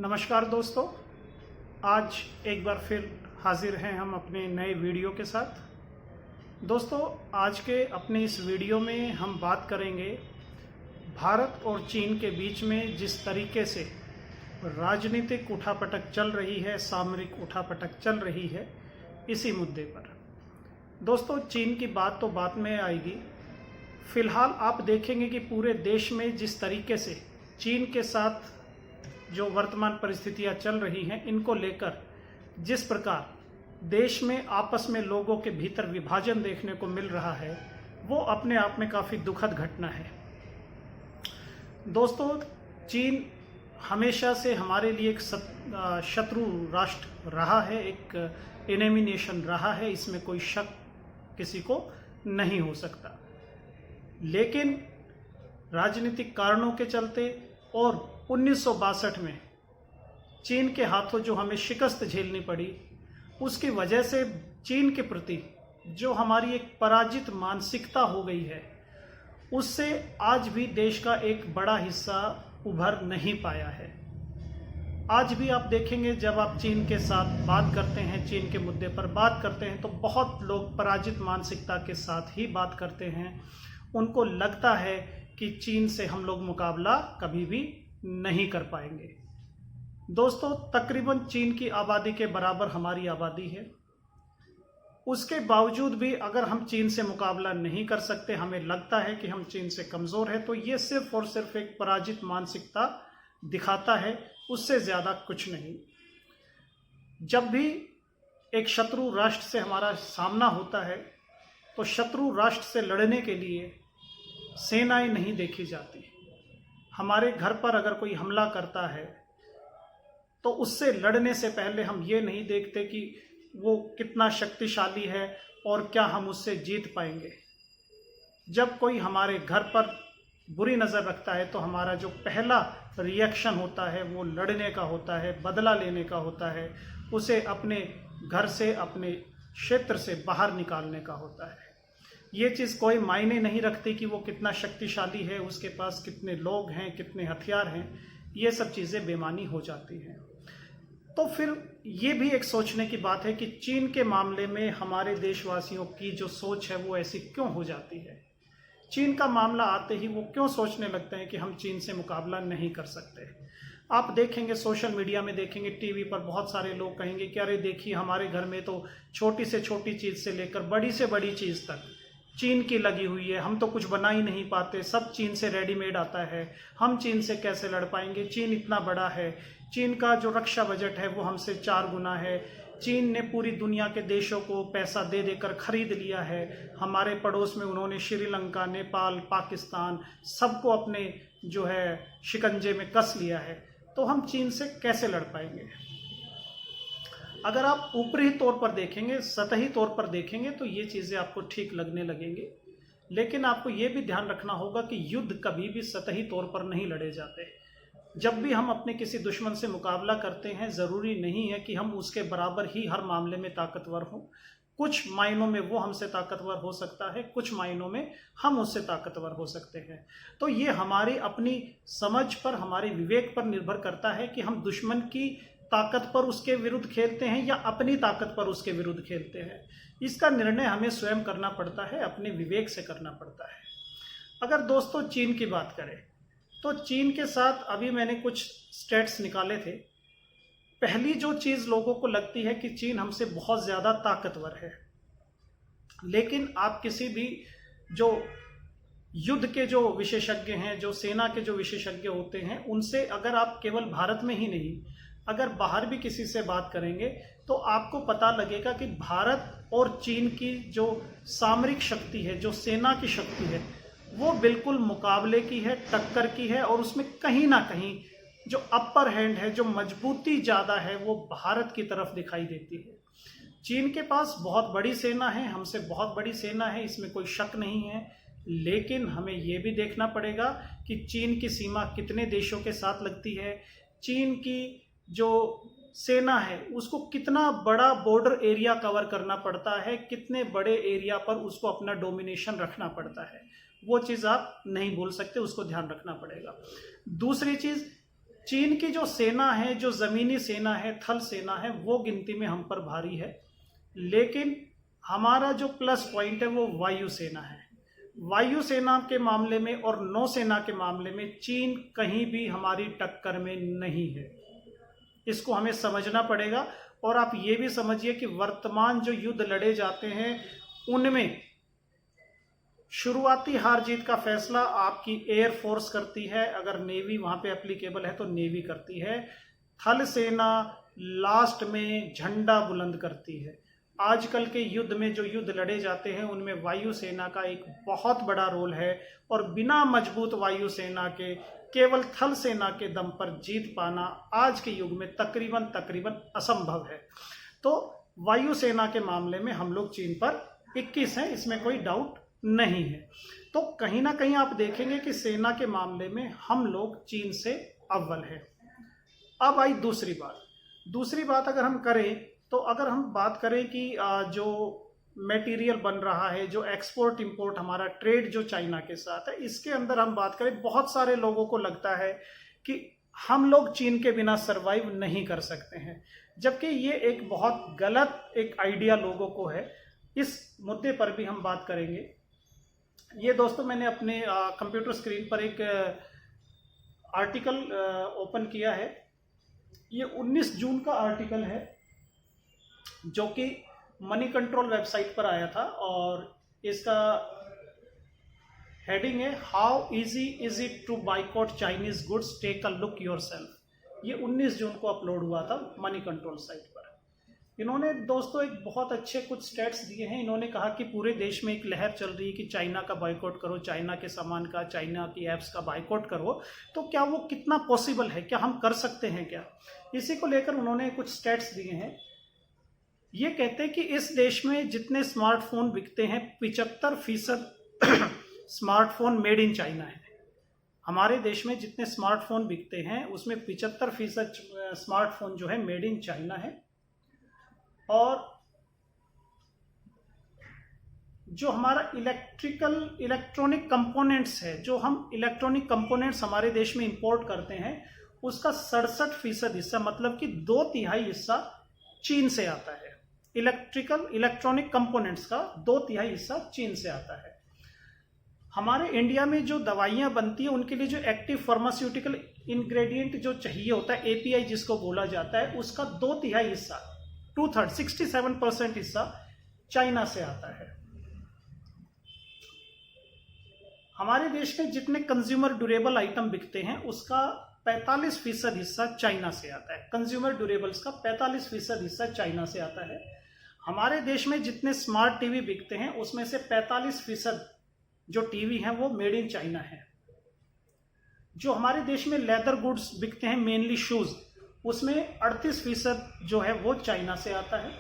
नमस्कार दोस्तों, आज एक बार फिर हाजिर हैं हम अपने नए वीडियो के साथ। दोस्तों, आज के अपने इस वीडियो में हम बात करेंगे भारत और चीन के बीच में जिस तरीके से राजनीतिक उठापटक चल रही है, सामरिक उठापटक चल रही है, इसी मुद्दे पर। दोस्तों, चीन की बात तो बाद में आएगी। फिलहाल आप देखेंगे कि पूरे देश में जिस तरीके से चीन के साथ जो वर्तमान परिस्थितियां चल रही हैं, इनको लेकर जिस प्रकार देश में आपस में लोगों के भीतर विभाजन देखने को मिल रहा है, वो अपने आप में काफ़ी दुखद घटना है। दोस्तों, चीन हमेशा से हमारे लिए एक शत्रु राष्ट्र रहा है, एक एनिमी नेशन रहा है, इसमें कोई शक किसी को नहीं हो सकता। लेकिन राजनीतिक कारणों के चलते और 1962 में चीन के हाथों जो हमें शिकस्त झेलनी पड़ी, उसकी वजह से चीन के प्रति जो हमारी एक पराजित मानसिकता हो गई है, उससे आज भी देश का एक बड़ा हिस्सा उभर नहीं पाया है। आज भी आप देखेंगे, जब आप चीन के साथ बात करते हैं, चीन के मुद्दे पर बात करते हैं, तो बहुत लोग पराजित मानसिकता के साथ ही बात करते हैं। उनको लगता है कि चीन से हम लोग मुकाबला कभी भी नहीं कर पाएंगे। दोस्तों, तकरीबन चीन की आबादी के बराबर हमारी आबादी है। उसके बावजूद भी अगर हम चीन से मुकाबला नहीं कर सकते, हमें लगता है कि हम चीन से कमज़ोर है, तो ये सिर्फ और सिर्फ एक पराजित मानसिकता दिखाता है, उससे ज़्यादा कुछ नहीं। जब भी एक शत्रु राष्ट्र से हमारा सामना होता है, तो शत्रु राष्ट्र से लड़ने के लिए सेनाएं नहीं देखी जाती। हमारे घर पर अगर कोई हमला करता है, तो उससे लड़ने से पहले हम ये नहीं देखते कि वो कितना शक्तिशाली है और क्या हम उससे जीत पाएंगे। जब कोई हमारे घर पर बुरी नज़र रखता है, तो हमारा जो पहला रिएक्शन होता है वो लड़ने का होता है, बदला लेने का होता है, उसे अपने घर से, अपने क्षेत्र से बाहर निकालने का होता है। ये चीज़ कोई मायने नहीं रखती कि वो कितना शक्तिशाली है, उसके पास कितने लोग हैं, कितने हथियार हैं। ये सब चीज़ें बेमानी हो जाती हैं। तो फिर ये भी एक सोचने की बात है कि चीन के मामले में हमारे देशवासियों की जो सोच है वो ऐसी क्यों हो जाती है। चीन का मामला आते ही वो क्यों सोचने लगते हैं कि हम चीन से मुकाबला नहीं कर सकते। आप देखेंगे, सोशल मीडिया में देखेंगे, टीवी पर बहुत सारे लोग कहेंगे कि अरे देखिए, हमारे घर में तो छोटी से छोटी चीज़ से लेकर बड़ी से बड़ी चीज़ तक चीन की लगी हुई है, हम तो कुछ बना ही नहीं पाते, सब चीन से रेडीमेड आता है, हम चीन से कैसे लड़ पाएंगे, चीन इतना बड़ा है, चीन का जो रक्षा बजट है वो हमसे 4 गुना है, चीन ने पूरी दुनिया के देशों को पैसा दे देकर खरीद लिया है, हमारे पड़ोस में उन्होंने श्रीलंका, नेपाल, पाकिस्तान सबको अपने जो है शिकंजे में कस लिया है, तो हम चीन से कैसे लड़ पाएंगे। अगर आप ऊपरी तौर पर देखेंगे, सतही तौर पर देखेंगे, तो ये चीज़ें आपको ठीक लगने लगेंगी। लेकिन आपको ये भी ध्यान रखना होगा कि युद्ध कभी भी सतही तौर पर नहीं लड़े जाते। जब भी हम अपने किसी दुश्मन से मुकाबला करते हैं, ज़रूरी नहीं है कि हम उसके बराबर ही हर मामले में ताकतवर हों। कुछ मायनों में वो हमसे ताकतवर हो सकता है, कुछ मायनों में हम उससे ताकतवर हो सकते हैं। तो ये हमारी अपनी समझ पर, हमारे विवेक पर निर्भर करता है कि हम दुश्मन की ताकत पर उसके विरुद्ध खेलते हैं या अपनी ताकत पर उसके विरुद्ध खेलते हैं। इसका निर्णय हमें स्वयं करना पड़ता है, अपने विवेक से करना पड़ता है। अगर दोस्तों चीन की बात करें, तो चीन के साथ अभी मैंने कुछ स्टेट्स निकाले थे। पहली जो चीज़ लोगों को लगती है कि चीन हमसे बहुत ज़्यादा ताकतवर है, लेकिन आप किसी भी जो युद्ध के जो विशेषज्ञ हैं, जो सेना के जो विशेषज्ञ होते हैं, उनसे अगर आप केवल भारत में ही नहीं, अगर बाहर भी किसी से बात करेंगे, तो आपको पता लगेगा कि भारत और चीन की जो सामरिक शक्ति है, जो सेना की शक्ति है, वो बिल्कुल मुकाबले की है, टक्कर की है, और उसमें कहीं ना कहीं जो अपर हैंड है, जो मजबूती ज़्यादा है, वो भारत की तरफ दिखाई देती है। चीन के पास बहुत बड़ी सेना है, हमसे बहुत बड़ी सेना है, इसमें कोई शक नहीं है। लेकिन हमें ये भी देखना पड़ेगा कि चीन की सीमा कितने देशों के साथ लगती है, चीन की जो सेना है उसको कितना बड़ा बॉर्डर एरिया कवर करना पड़ता है, कितने बड़े एरिया पर उसको अपना डोमिनेशन रखना पड़ता है। वो चीज़ आप नहीं भूल सकते, उसको ध्यान रखना पड़ेगा। दूसरी चीज़, चीन की जो सेना है, जो जमीनी सेना है, थल सेना है, वो गिनती में हम पर भारी है, लेकिन हमारा जो प्लस पॉइंट है वो वायुसेना है। वायुसेना के मामले में और नौसेना के मामले में चीन कहीं भी हमारी टक्कर में नहीं है। इसको हमें समझना पड़ेगा। और आप ये भी समझिए कि वर्तमान जो युद्ध लड़े जाते हैं उनमें शुरुआती हार जीत का फैसला आपकी एयरफोर्स करती है, अगर नेवी वहां पे एप्लीकेबल है तो नेवी करती है। थल सेना लास्ट में झंडा बुलंद करती है। आजकल के युद्ध में जो युद्ध लड़े जाते हैं उनमें वायुसेना का एक बहुत बड़ा रोल है, और बिना मजबूत वायुसेना के केवल थल सेना के दम पर जीत पाना आज के युग में तकरीबन असंभव है। तो वायुसेना के मामले में हम लोग चीन पर 21 हैं, इसमें कोई डाउट नहीं है। तो कहीं ना कहीं आप देखेंगे कि सेना के मामले में हम लोग चीन से अव्वल है। अब आई दूसरी बात अगर हम करें तो अगर हम बात करें कि जो मटेरियल बन रहा है, जो एक्सपोर्ट इंपोर्ट हमारा ट्रेड जो चाइना के साथ है, इसके अंदर हम बात करें, बहुत सारे लोगों को लगता है कि हम लोग चीन के बिना सरवाइव नहीं कर सकते हैं, जबकि ये एक बहुत गलत एक आइडिया लोगों को है। इस मुद्दे पर भी हम बात करेंगे। ये दोस्तों मैंने अपने कंप्यूटर स्क्रीन पर एक आर्टिकल ओपन किया है। ये 19 जून का आर्टिकल है जो कि मनी कंट्रोल वेबसाइट पर आया था, और इसका हेडिंग है how easy is it to boycott Chinese goods, take a look yourself. ये 19 जून को अपलोड हुआ था मनी कंट्रोल साइट पर। इन्होंने दोस्तों एक बहुत अच्छे कुछ स्टेट्स दिए हैं। इन्होंने कहा कि पूरे देश में एक लहर चल रही है कि चाइना का बाइकआउट करो, चाइना के सामान का, चाइना की एप्स का बाइकआउट करो। तो क्या वो कितना पॉसिबल है, क्या हम कर सकते हैं क्या? इसी को लेकर उन्होंने कुछ स्टेट्स दिए हैं। ये कहते हैं कि इस देश में जितने स्मार्टफोन बिकते हैं 75% स्मार्टफोन मेड इन चाइना है। हमारे देश में जितने स्मार्टफोन बिकते हैं उसमें 75% स्मार्टफोन जो है मेड इन चाइना है। और जो हमारा इलेक्ट्रॉनिक कंपोनेंट्स है, जो हम इलेक्ट्रॉनिक कंपोनेंट्स हमारे देश में इंपोर्ट करते हैं, उसका 67% हिस्सा, मतलब कि 2/3 हिस्सा चीन से आता है। इलेक्ट्रॉनिक कंपोनेंट्स का 2/3 हिस्सा चीन से आता है। हमारे इंडिया में जो दवाइयां बनती है उनके लिए जो एक्टिव फार्मास्यूटिकल इंग्रेडिएंट जो चाहिए होता है, एपीआई जिसको बोला जाता है, उसका 2/3 हिस्सा, 2/3 67% हिस्सा चाइना से आता है। हमारे देश में जितने कंज्यूमर ड्यूरेबल आइटम बिकते हैं उसका 45% हिस्सा चाइना से आता है। कंज्यूमर ड्यूरेबल्स का 45% हिस्सा चाइना से आता है। हमारे देश में जितने स्मार्ट टीवी बिकते हैं उसमें से 45% जो टीवी हैं वो मेड इन चाइना है। जो हमारे देश में लेदर गुड्स बिकते हैं, मेनली शूज, उसमें 38% जो है वो चाइना से आता है।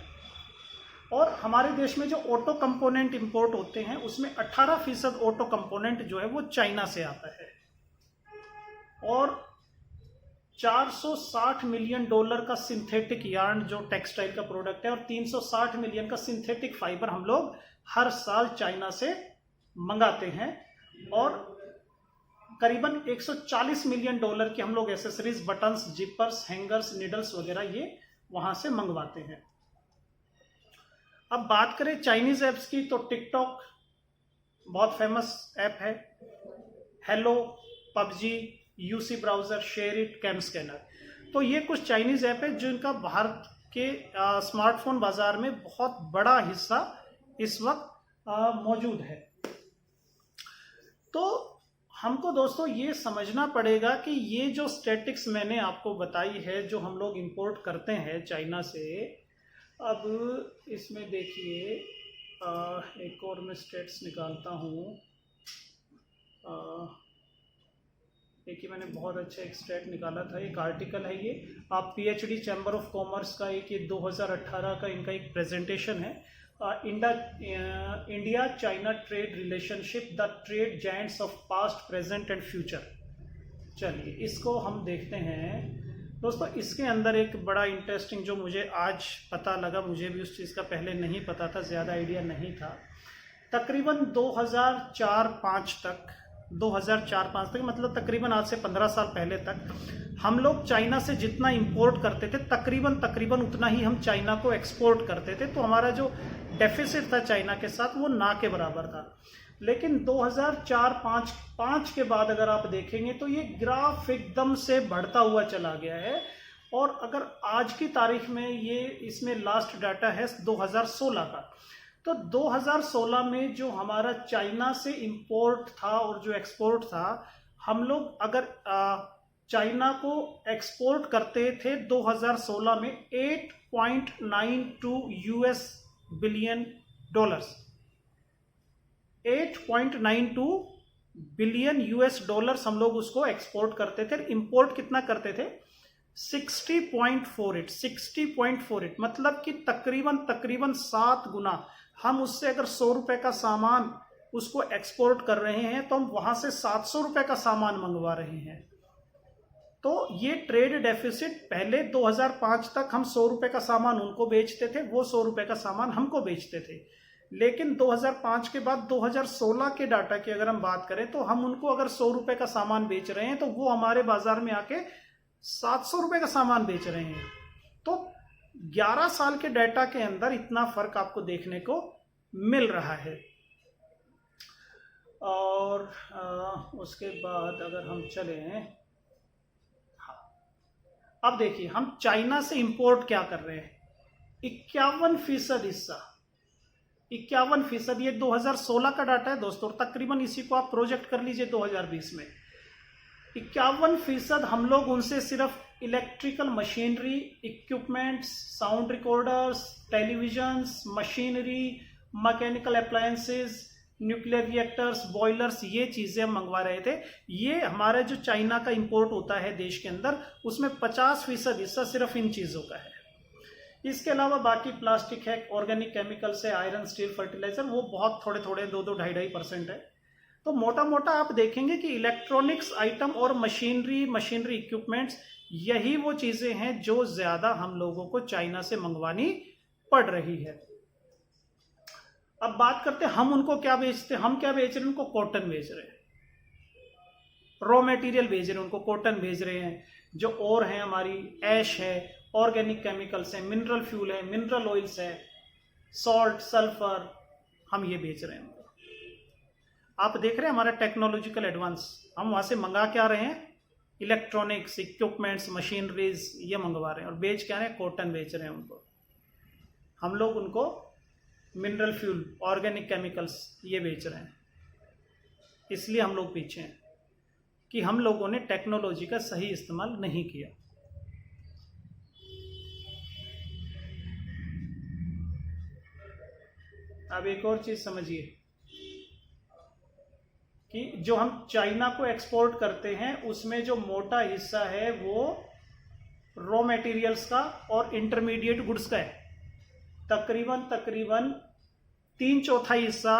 और हमारे देश में जो ऑटो कंपोनेंट इंपोर्ट होते हैं उसमें 18% ऑटो कंपोनेंट जो है वो चाइना से आता है। और $460 मिलियन का सिंथेटिक यार्न जो टेक्सटाइल का प्रोडक्ट है, और 360 मिलियन का सिंथेटिक फाइबर हम लोग हर साल चाइना से मंगाते हैं। और करीबन $140 मिलियन की हम लोग accessories, buttons, zippers, hangers, needles वगैरह ये वहां से मंगवाते हैं। अब बात करें चाइनीज ऐप्स की, तो टिकटॉक बहुत फेमस ऐप है, Helo, PUBG, UC browser, SHAREit, CamScanner. तो ये कुछ चाइनीज ऐप है जिनका भारत के स्मार्टफोन बाजार में बहुत बड़ा हिस्सा इस वक्त मौजूद है। तो हमको दोस्तों ये समझना पड़ेगा कि ये जो स्टैटिक्स मैंने आपको बताई है जो हम लोग इंपोर्ट करते हैं चाइना से, अब इसमें देखिए एक और मैं स्टेट्स निकालता हूँ। देखिए मैंने बहुत अच्छा एक स्टेट निकाला था, एक आर्टिकल है ये, आप पीएचडी चैम्बर ऑफ कॉमर्स का एक, ये 2018 का इनका एक प्रेजेंटेशन है, India China trade relationship, the trade giants of past, present and future. चलिए इसको हम देखते हैं दोस्तों। इसके अंदर एक बड़ा इंटरेस्टिंग जो मुझे आज पता लगा, मुझे भी उस चीज़ का पहले नहीं पता था, ज़्यादा आइडिया नहीं था। तकरीबन 2004-5 तक, मतलब तकरीबन आज से 15 साल पहले तक हम लोग चाइना से जितना इंपोर्ट करते थे तकरीबन उतना ही हम चाइना को एक्सपोर्ट करते थे। तो हमारा जो डेफिसिट था चाइना के साथ वो ना के बराबर था। लेकिन 2004-5 के बाद अगर आप देखेंगे तो ये ग्राफ एकदम से बढ़ता हुआ चला गया है। और अगर आज की तारीख में ये इसमें लास्ट डाटा है 2016 का, तो 2016 में जो हमारा चाइना से इंपोर्ट था और जो एक्सपोर्ट था, हम लोग अगर चाइना को एक्सपोर्ट करते थे 2016 में 8.92 US billion dollars, 8.92 billion US dollars हम लोग उसको एक्सपोर्ट करते थे। इंपोर्ट कितना करते थे? 60.48, मतलब कि तकरीबन 7 गुना। हम उससे अगर 100 रुपए का सामान उसको एक्सपोर्ट कर रहे हैं तो हम वहां से 700 रुपए का सामान मंगवा रहे हैं। तो ये ट्रेड डेफिसिट, पहले 2005 तक हम 100 रुपए का सामान उनको बेचते थे, वो 100 रुपए का सामान हमको बेचते थे। लेकिन 2005 के बाद 2016 के डाटा की अगर हम बात करें तो हम उनको अगर 100 रुपए का सामान बेच रहे हैं तो वो हमारे बाजार में आके 700 रुपए का सामान बेच रहे हैं। तो 11 साल के डाटा के अंदर इतना फर्क आपको देखने को मिल रहा है। और उसके बाद अगर हम चले, अब देखिए हम चाइना से इंपोर्ट क्या कर रहे हैं, 51% हिस्सा, 51%। ये 2016 का डाटा है दोस्तों, तकरीबन इसी को आप प्रोजेक्ट कर लीजिए 2020 में। 51% हम लोग उनसे सिर्फ electrical machinery, equipments, sound recorders, televisions, machinery, mechanical appliances, nuclear reactors, boilers, ये चीजें हम मंगवा रहे थे। ये हमारा जो चाइना का इंपोर्ट होता है देश के अंदर, उसमें 50% हिस्सा सिर्फ इन चीजों का है। इसके अलावा बाकी प्लास्टिक है, ऑर्गेनिक केमिकल्स है, आयरन, स्टील, फर्टिलाइजर, वो बहुत थोड़े 2-2, 2.5% है। तो मोटा मोटा आप देखेंगे कि इलेक्ट्रॉनिक्स आइटम और मशीनरी इक्विपमेंट्स, यही वो चीजें हैं जो ज्यादा हम लोगों को चाइना से मंगवानी पड़ रही है। अब बात करते हैं हम उनको क्या बेचते हैं। हम क्या बेच रहे हैं? उनको कॉटन बेच रहे हैं, रॉ मटेरियल भेज रहे हैं, उनको कॉटन भेज रहे हैं। जो और है हमारी ऐश है, ऑर्गेनिक केमिकल्स है, मिनरल फ्यूल है, मिनरल ऑयल्स है, सॉल्ट, सल्फर, हम ये बेच रहे हैं। आप देख रहे हैं हमारा टेक्नोलॉजिकल एडवांस, हम वहां से मंगा क्या रहे हैं? इलेक्ट्रॉनिक्स, इक्विपमेंट्स, मशीनरीज, ये मंगवा रहे हैं। और बेच क्या रहे हैं? कॉटन बेच रहे हैं उनको। हम लोग उनको मिनरल फ्यूल, ऑर्गेनिक केमिकल्स, ये बेच रहे हैं। इसलिए हम लोग पीछे हैं कि हम लोगों ने टेक्नोलॉजी का सही इस्तेमाल नहीं किया। अब एक और चीज समझिए कि जो हम चाइना को एक्सपोर्ट करते हैं उसमें जो मोटा हिस्सा है वो रॉ मटेरियल्स का और इंटरमीडिएट गुड्स का है। तकरीबन 3/4 हिस्सा,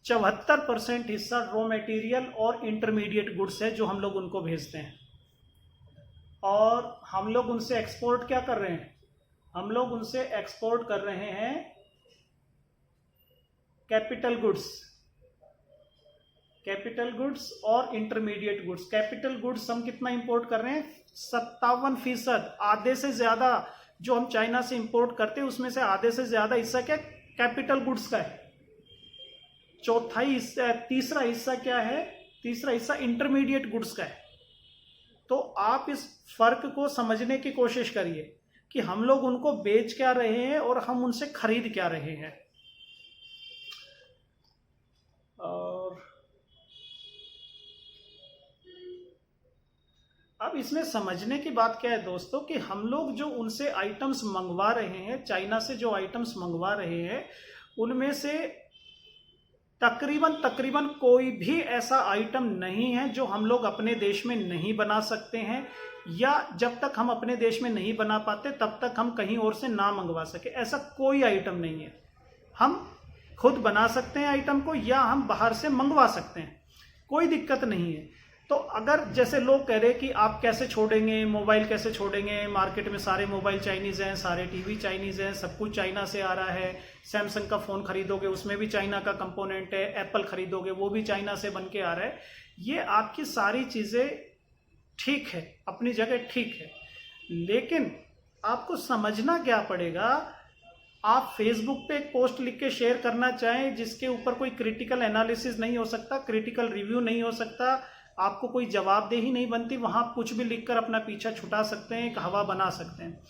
74% हिस्सा रॉ मटेरियल और इंटरमीडिएट गुड्स है जो हम लोग उनको भेजते हैं। और हम लोग उनसे एक्सपोर्ट क्या कर रहे हैं? हम लोग उनसे एक्सपोर्ट कर रहे हैं कैपिटल गुड्स और इंटरमीडिएट गुड्स। कैपिटल गुड्स हम कितना इंपोर्ट कर रहे हैं? 57%, आधे से ज्यादा जो हम चाइना से इंपोर्ट करते हैं उसमें से आधे से ज्यादा हिस्सा क्या कैपिटल गुड्स का है। तीसरा हिस्सा क्या है? तीसरा हिस्सा इंटरमीडिएट गुड्स का है। तो आप इस फर्क को समझने की कोशिश करिए कि हम लोग उनको बेच क्या रहे हैं और हम उनसे खरीद क्या रहे हैं। और अब इसमें समझने की बात क्या है दोस्तों कि हम लोग जो उनसे आइटम्स मंगवा रहे हैं, चाइना से जो आइटम्स मंगवा रहे हैं, उनमें से तकरीबन कोई भी ऐसा आइटम नहीं है जो हम लोग अपने देश में नहीं बना सकते हैं, या जब तक हम अपने देश में नहीं बना पाते तब तक हम कहीं और से ना मंगवा सके। ऐसा कोई आइटम नहीं है। हम खुद बना सकते हैं आइटम को या हम बाहर से मंगवा सकते हैं, कोई दिक्कत नहीं है। तो अगर जैसे लोग कह रहे हैं कि आप कैसे छोड़ेंगे, मोबाइल कैसे छोड़ेंगे, मार्केट में सारे मोबाइल चाइनीज हैं, सारे टीवी चाइनीज हैं, सब कुछ चाइना से आ रहा है। सैमसंग का फोन खरीदोगे उसमें भी चाइना का कंपोनेंट है, एप्पल खरीदोगे वो भी चाइना से बन के आ रहा है। ये आपकी सारी चीजें ठीक है, अपनी जगह ठीक है, लेकिन आपको समझना क्या पड़ेगा। आप फेसबुक पे एक पोस्ट लिख के शेयर करना चाहें जिसके ऊपर कोई क्रिटिकल एनालिसिस नहीं हो सकता, क्रिटिकल रिव्यू नहीं हो सकता, आपको कोई जवाबदेही नहीं बनती, वहां आप कुछ भी लिखकर अपना पीछा छुटा सकते हैं, एक हवा बना सकते हैं।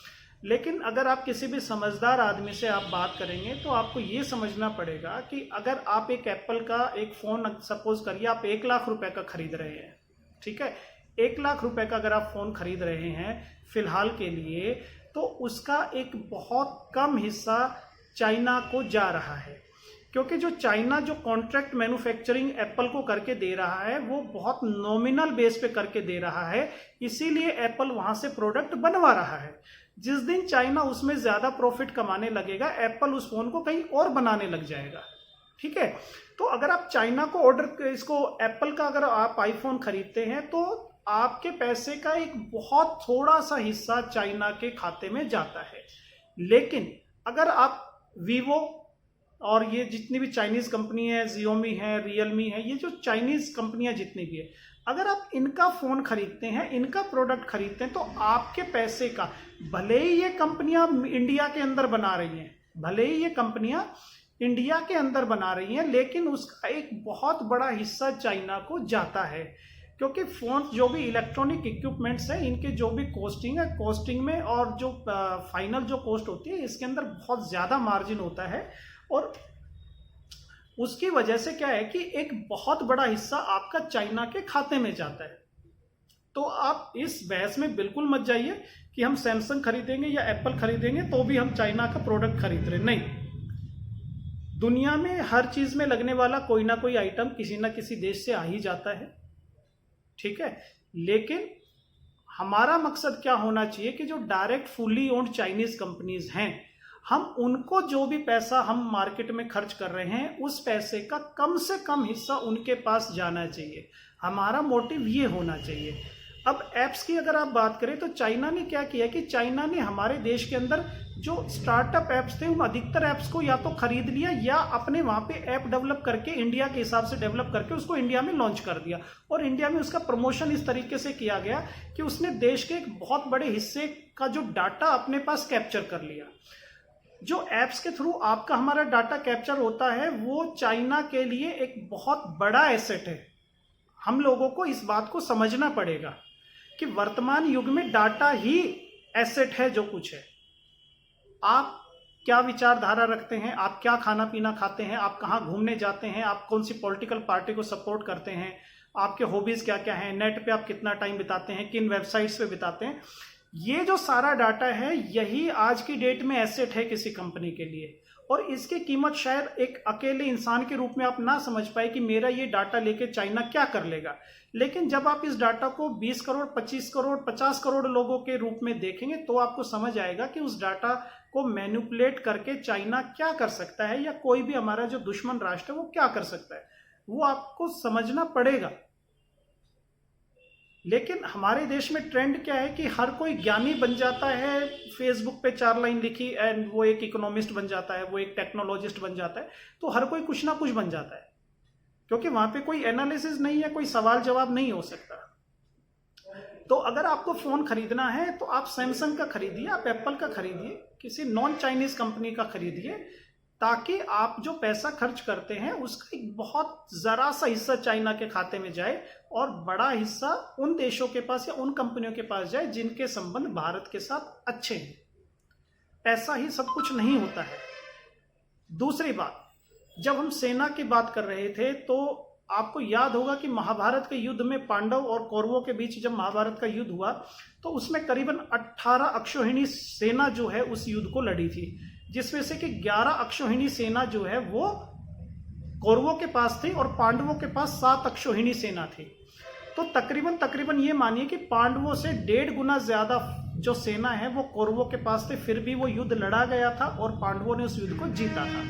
लेकिन अगर आप किसी भी समझदार आदमी से आप बात करेंगे तो आपको ये समझना पड़ेगा कि अगर आप एक एप्पल का एक फ़ोन, सपोज करिए आप 1 लाख रुपए का खरीद रहे हैं, ठीक है, 1 लाख रुपए का अगर आप फ़ोन खरीद रहे हैं फिलहाल के लिए, तो उसका एक बहुत कम हिस्सा चाइना को जा रहा है, क्योंकि जो चाइना जो कॉन्ट्रैक्ट मैन्युफैक्चरिंग एप्पल को करके दे रहा है वो बहुत नॉमिनल बेस पे करके दे रहा है, इसीलिए एप्पल वहां से प्रोडक्ट बनवा रहा है। जिस दिन चाइना उसमें ज्यादा प्रॉफिट कमाने लगेगा, एप्पल उस फोन को कहीं और बनाने लग जाएगा, ठीक है। तो अगर आप चाइना को ऑर्डर, इसको एप्पल का अगर आप आईफोन खरीदते हैं तो आपके पैसे का एक बहुत थोड़ा सा हिस्सा चाइना के खाते में जाता है। लेकिन अगर आप वीवो और ये जितनी भी चाइनीज कंपनी है, जियोमी है, रियलमी है, ये जो चाइनीज कंपनियां जितनी भी है, अगर आप इनका फोन खरीदते हैं, इनका प्रोडक्ट खरीदते हैं, तो आपके पैसे का, भले ही ये कंपनियां इंडिया के अंदर बना रही हैं, भले ही ये कंपनियां इंडिया के अंदर बना रही हैं, लेकिन उसका एक बहुत बड़ा हिस्सा चाइना को जाता है। क्योंकि फोन जो भी इलेक्ट्रॉनिक इक्विपमेंट्स है, इनके जो भी कॉस्टिंग है, कॉस्टिंग में और जो फाइनल जो कॉस्ट होती है, इसके अंदर बहुत ज्यादा मार्जिन होता है, और उसकी वजह से क्या है कि एक बहुत बड़ा हिस्सा आपका चाइना के खाते में जाता है। तो आप इस बहस में बिल्कुल मत जाइए कि हम सैमसंग खरीदेंगे या एप्पल खरीदेंगे तो भी हम चाइना का प्रोडक्ट खरीद रहे, नहीं। दुनिया में हर चीज में लगने वाला कोई ना कोई आइटम किसी ना किसी देश से आ ही जाता है, ठीक है। लेकिन हमारा मकसद क्या होना चाहिए कि जो direct fully owned Chinese companies हैं, हम उनको जो भी पैसा हम मार्केट में खर्च कर रहे हैं, उस पैसे का कम से कम हिस्सा उनके पास जाना चाहिए। हमारा मोटिव ये होना चाहिए। अब एप्स की अगर आप बात करें तो चाइना ने क्या किया कि चाइना ने हमारे देश के अंदर जो स्टार्टअप एप्स थे, उन अधिकतर एप्स को या तो खरीद लिया या अपने वहां पे ऐप डेवलप करके, इंडिया के हिसाब से डेवलप करके उसको इंडिया में लॉन्च कर दिया। और इंडिया में उसका प्रमोशन इस तरीके से किया गया कि उसने देश के एक बहुत बड़े हिस्से का जो डाटा अपने पास कैप्चर कर लिया। जो एप्स के थ्रू आपका हमारा डाटा कैप्चर होता है, वो चाइना के लिए एक बहुत बड़ा एसेट है। हम लोगों को इस बात को समझना पड़ेगा कि वर्तमान युग में डाटा ही एसेट है जो कुछ है। आप क्या विचारधारा रखते हैं, आप क्या खाना पीना खाते हैं, आप कहाँ घूमने जाते हैं, आप कौन सी पॉलिटिकल पार्टी को सपोर्ट करते हैं, आपके हॉबीज क्या क्या हैं, नेट पे आप कितना टाइम बिताते हैं, किन वेबसाइट्स पे बिताते हैं, ये जो सारा डाटा है, यही आज की डेट में एसेट है किसी कंपनी के लिए। और इसकी कीमत शायद एक अकेले इंसान के रूप में आप ना समझ पाए कि मेरा ये डाटा लेके चाइना क्या कर लेगा। लेकिन जब आप इस डाटा को 20 करोड़, 25 करोड़, 50 करोड़ लोगों के रूप में देखेंगे तो आपको समझ आएगा कि उस डाटा को मैनिपुलेट करके चाइना क्या कर सकता है, या कोई भी हमारा जो दुश्मन राष्ट्र है वो क्या कर सकता है, वो आपको समझना पड़ेगा। लेकिन हमारे देश में ट्रेंड क्या है कि हर कोई ज्ञानी बन जाता है, फेसबुक पे 4 लाइन लिखी एंड वो एक इकोनॉमिस्ट बन जाता है, वो एक टेक्नोलॉजिस्ट बन जाता है, तो हर कोई कुछ ना कुछ बन जाता है, क्योंकि वहां पे कोई एनालिसिस नहीं है, कोई सवाल जवाब नहीं हो सकता। तो अगर आपको फोन खरीदना है तो आप सैमसंग का खरीदिए, आप एप्पल का खरीदिए, किसी नॉन चाइनीज कंपनी का खरीदिए, ताकि आप जो पैसा खर्च करते हैं उसका एक बहुत जरा सा हिस्सा चाइना के खाते में जाए और बड़ा हिस्सा उन देशों के पास या उन कंपनियों के पास जाए जिनके संबंध भारत के साथ अच्छे हैं। पैसा ही सब कुछ नहीं होता है। दूसरी बात, जब हम सेना की बात कर रहे थे तो आपको याद होगा कि महाभारत के युद्ध में पांडव और कौरवों के बीच जब महाभारत का युद्ध हुआ तो उसमें करीबन 18 अक्षौहिणी सेना जो है उस युद्ध को लड़ी थी, जिसमें से कि 11 अक्षौहिणी सेना जो है वो कौरवों के पास थी और पांडवों के पास 7 अक्षौहिणी सेना थी। तो तकरीबन ये मानिए कि पांडवों से 1.5 गुना ज्यादा जो सेना है वो कौरवों के पास थे, फिर भी वो युद्ध लड़ा गया था और पांडवों ने उस युद्ध को जीता था।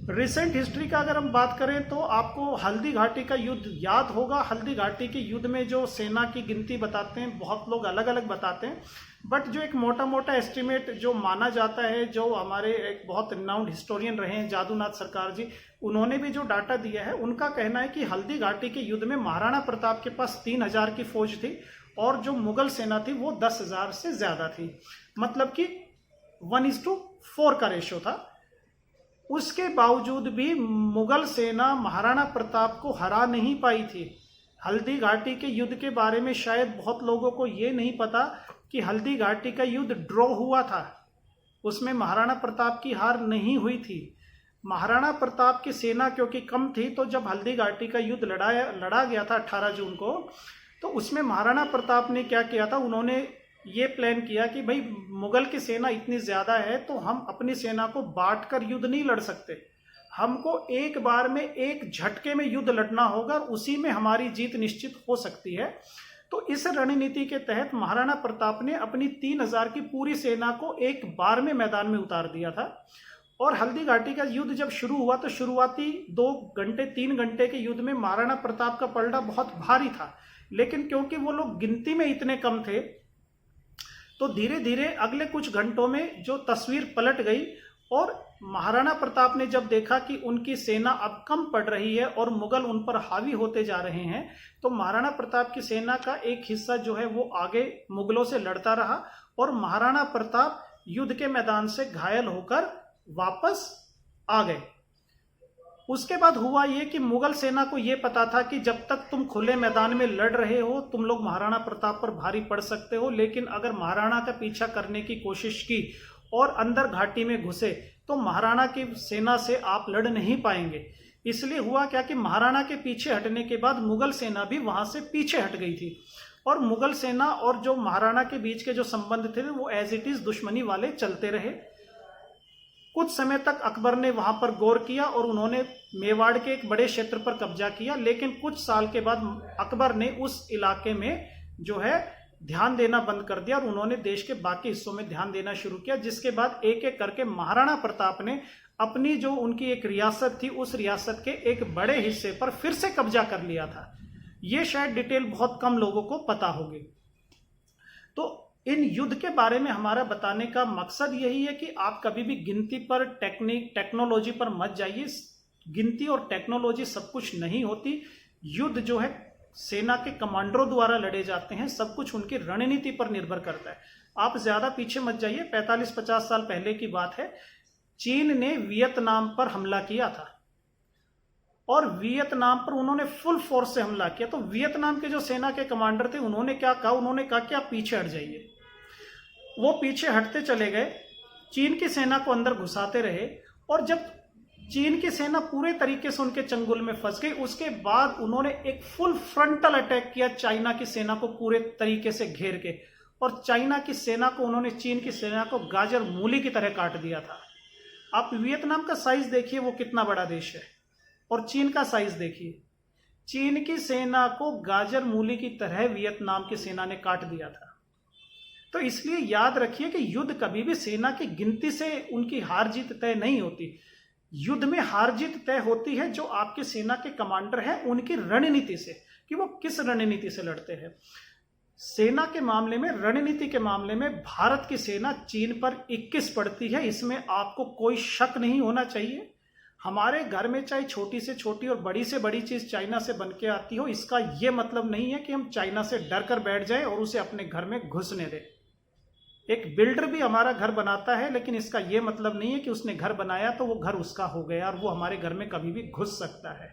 रिसेंट हिस्ट्री का अगर हम बात करें तो आपको हल्दी घाटी का युद्ध याद होगा। हल्दी घाटी के युद्ध में जो सेना की गिनती बताते हैं, बहुत लोग अलग अलग बताते हैं, बट जो एक मोटा मोटा एस्टिमेट जो माना जाता है, जो हमारे एक बहुत रिनाउंड हिस्टोरियन रहे हैं जादूनाथ सरकार जी, उन्होंने भी जो डाटा दिया है, उनका कहना है कि हल्दी घाटी के युद्ध में महाराणा प्रताप के पास 3000 की फौज थी और जो मुगल सेना थी वो 10,000 से ज्यादा थी, मतलब कि 1:4 का रेशो था। उसके बावजूद भी मुगल सेना महाराणा प्रताप को हरा नहीं पाई थी। हल्दी घाटी के युद्ध के बारे में शायद बहुत लोगों को ये नहीं पता कि हल्दी घाटी का युद्ध ड्रॉ हुआ था, उसमें महाराणा प्रताप की हार नहीं हुई थी। महाराणा प्रताप की सेना क्योंकि कम थी, तो जब हल्दी घाटी का युद्ध लड़ा गया था 18 जून को, तो उसमें महाराणा प्रताप ने क्या किया था, उन्होंने ये प्लान किया कि भाई मुगल की सेना इतनी ज्यादा है तो हम अपनी सेना को बांट कर युद्ध नहीं लड़ सकते, हमको एक बार में एक झटके में युद्ध लड़ना होगा और उसी में हमारी जीत निश्चित हो सकती है। तो इस रणनीति के तहत महाराणा प्रताप ने अपनी 3,000 की पूरी सेना को एक बार में मैदान में उतार दिया था। और हल्दी घाटी का युद्ध जब शुरू हुआ तो शुरुआती 2-3 घंटे के युद्ध में महाराणा प्रताप का पलड़ा बहुत भारी था, लेकिन क्योंकि वो लोग गिनती में इतने कम थे तो धीरे धीरे अगले कुछ घंटों में जो तस्वीर पलट गई और महाराणा प्रताप ने जब देखा कि उनकी सेना अब कम पड़ रही है और मुगल उन पर हावी होते जा रहे हैं, तो महाराणा प्रताप की सेना का एक हिस्सा जो है वो आगे मुगलों से लड़ता रहा और महाराणा प्रताप युद्ध के मैदान से घायल होकर वापस आ गए। उसके बाद हुआ ये कि मुगल सेना को ये पता था कि जब तक तुम खुले मैदान में लड़ रहे हो तुम लोग महाराणा प्रताप पर भारी पड़ सकते हो, लेकिन अगर महाराणा का पीछा करने की कोशिश की और अंदर घाटी में घुसे तो महाराणा की सेना से आप लड़ नहीं पाएंगे। इसलिए हुआ क्या कि महाराणा के पीछे हटने के बाद मुगल सेना भी वहां से पीछे हट गई थी और मुगल सेना और जो महाराणा के बीच के जो संबंध थे वो एज इट इज दुश्मनी वाले चलते रहे। कुछ समय तक अकबर ने वहां पर गौर किया और उन्होंने मेवाड़ के एक बड़े क्षेत्र पर कब्जा किया, लेकिन कुछ साल के बाद अकबर ने उस इलाके में जो है ध्यान देना बंद कर दिया और उन्होंने देश के बाकी हिस्सों में ध्यान देना शुरू किया, जिसके बाद एक एक करके महाराणा प्रताप ने अपनी जो उनकी एक रियासत थी उस रियासत के एक बड़े हिस्से पर फिर से कब्जा कर लिया था। ये शायद डिटेल बहुत कम लोगों को पता होगी। तो इन युद्ध के बारे में हमारा बताने का मकसद यही है कि आप कभी भी गिनती पर टेक्नोलॉजी पर मत जाइए। गिनती और टेक्नोलॉजी सब कुछ नहीं होती। युद्ध जो है सेना के कमांडरों द्वारा लड़े जाते हैं, सब कुछ उनकी रणनीति पर निर्भर करता है। आप ज्यादा पीछे मत जाइए, 45-50 साल पहले की बात है। चीन ने वियतनाम पर हमला किया था और वियतनाम पर उन्होंने फुल फोर्स से हमला किया। तो वियतनाम के जो सेना के कमांडर थे उन्होंने क्या कहा, उन्होंने कहा कि आप पीछे हट जाइए। वो पीछे हटते चले गए, चीन की सेना को अंदर घुसाते रहे और जब चीन की सेना पूरे तरीके से उनके चंगुल में फंस गई, उसके बाद उन्होंने एक फुल फ्रंटल अटैक किया चाइना की सेना को पूरे तरीके से घेर के, और चाइना की सेना को उन्होंने चीन की सेना को गाजर मूली की तरह काट दिया था। आप वियतनाम का साइज देखिए, वो कितना बड़ा देश है, और चीन का साइज देखिए। चीन की सेना को गाजर मूली की तरह वियतनाम की सेना ने काट दिया था। तो इसलिए याद रखिए कि युद्ध कभी भी सेना की गिनती से उनकी हार जीत तय नहीं होती। युद्ध में हार जीत तय होती है जो आपके सेना के कमांडर हैं उनकी रणनीति से, कि वो किस रणनीति से लड़ते हैं। सेना के मामले में, रणनीति के मामले में भारत की सेना चीन पर 21 पड़ती है, इसमें आपको कोई शक नहीं होना चाहिए। हमारे घर में चाहे छोटी से छोटी और बड़ी से बड़ी चीज चाइना से बन के आती हो, इसका यह मतलब नहीं है कि हम चाइना से डर कर बैठ जाएं और उसे अपने घर में घुसने दें। एक बिल्डर भी हमारा घर बनाता है, लेकिन इसका यह मतलब नहीं है कि उसने घर बनाया तो वो घर उसका हो गया और वो हमारे घर में कभी भी घुस सकता है।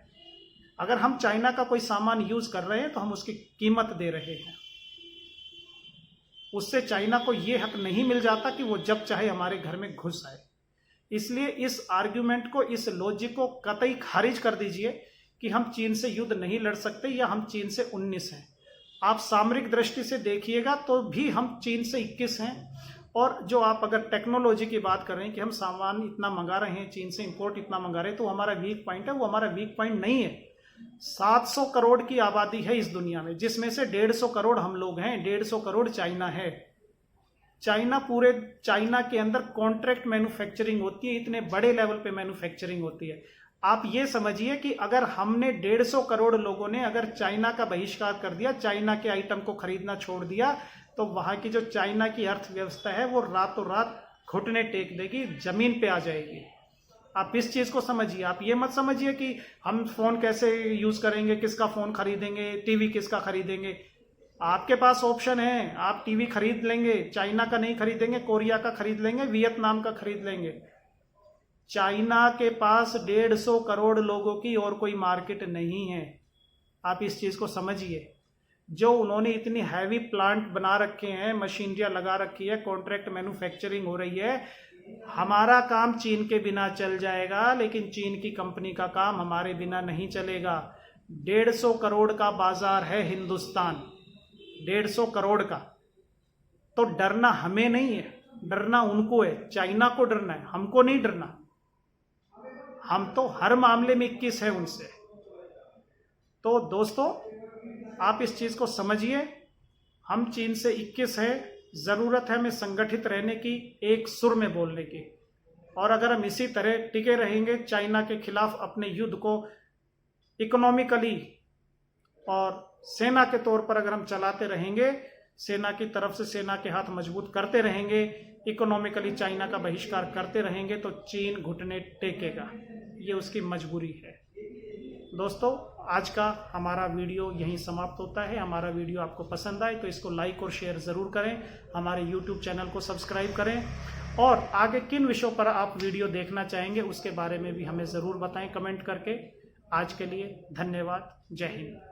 अगर हम चाइना का कोई सामान यूज कर रहे हैं तो हम उसकी कीमत दे रहे हैं। उससे चाइना को यह हक नहीं मिल जाता कि वो जब चाहे हमारे घर में घुस आए। इसलिए इस आर्ग्यूमेंट को, इस लॉजिक को कतई खारिज कर दीजिए कि हम चीन से युद्ध नहीं लड़ सकते या हम चीन से 19 हैं। आप सामरिक दृष्टि से देखिएगा तो भी हम चीन से 21 हैं। और जो आप अगर टेक्नोलॉजी की बात कर रहे हैं कि हम सामान इतना मंगा रहे हैं, चीन से इंपोर्ट इतना मंगा रहे हैं, तो हमारा वीक पॉइंट है। वो हमारा वीक पॉइंट नहीं है। 700 करोड़ की आबादी है इस दुनिया में, जिसमें से 150 करोड़ हम लोग हैं, 150 करोड़ चाइना है। पूरे चाइना के अंदर कॉन्ट्रैक्ट मैन्युफैक्चरिंग होती है, इतने बड़े लेवल पे मैन्युफैक्चरिंग होती है। आप ये समझिए कि अगर हमने 150 करोड़ लोगों ने अगर चाइना का बहिष्कार कर दिया, चाइना के आइटम को खरीदना छोड़ दिया, तो वहां की जो चाइना की अर्थव्यवस्था है वो रातों रात घुटने टेक देगी, जमीन पे आ जाएगी। आप इस चीज को समझिए। आप ये मत समझिए कि हम फोन कैसे यूज करेंगे, किसका फोन खरीदेंगे, टीवी किसका खरीदेंगे। आपके पास ऑप्शन है, आप टीवी खरीद लेंगे, चाइना का नहीं खरीदेंगे, कोरिया का खरीद लेंगे, वियतनाम का खरीद लेंगे। चाइना के पास 150 करोड़ लोगों की और कोई मार्केट नहीं है। आप इस चीज को समझिए। जो उन्होंने इतनी हैवी प्लांट बना रखे हैं, मशीनरियां लगा रखी है, कॉन्ट्रैक्ट मैन्युफैक्चरिंग हो रही है। हमारा काम चीन के बिना चल जाएगा, लेकिन चीन की कंपनी का काम हमारे बिना नहीं चलेगा। 150 करोड़ का बाजार है हिंदुस्तान, 150 करोड़ का। तो डरना हमें नहीं है, डरना उनको है, चाइना को डरना है, हमको नहीं डरना। हम तो हर मामले में 21 है उनसे। तो दोस्तों, आप इस चीज को समझिए। हम चीन से 21 है, जरूरत है हमें संगठित रहने की, एक सुर में बोलने की। और अगर हम इसी तरह टिके रहेंगे चाइना के खिलाफ, अपने युद्ध को इकोनॉमिकली और सेना के तौर पर अगर हम चलाते रहेंगे, सेना की तरफ से सेना के हाथ मजबूत करते रहेंगे, इकोनॉमिकली चाइना का बहिष्कार करते रहेंगे, तो चीन घुटने टेकेगा। ये उसकी मजबूरी है। दोस्तों, आज का हमारा वीडियो यहीं समाप्त होता है। हमारा वीडियो आपको पसंद आए तो इसको लाइक और शेयर ज़रूर करें। हमारे YouTube चैनल को सब्सक्राइब करें और आगे किन विषयों पर आप वीडियो देखना चाहेंगे उसके बारे में भी हमें ज़रूर बताएं कमेंट करके। आज के लिए धन्यवाद। जय हिंद।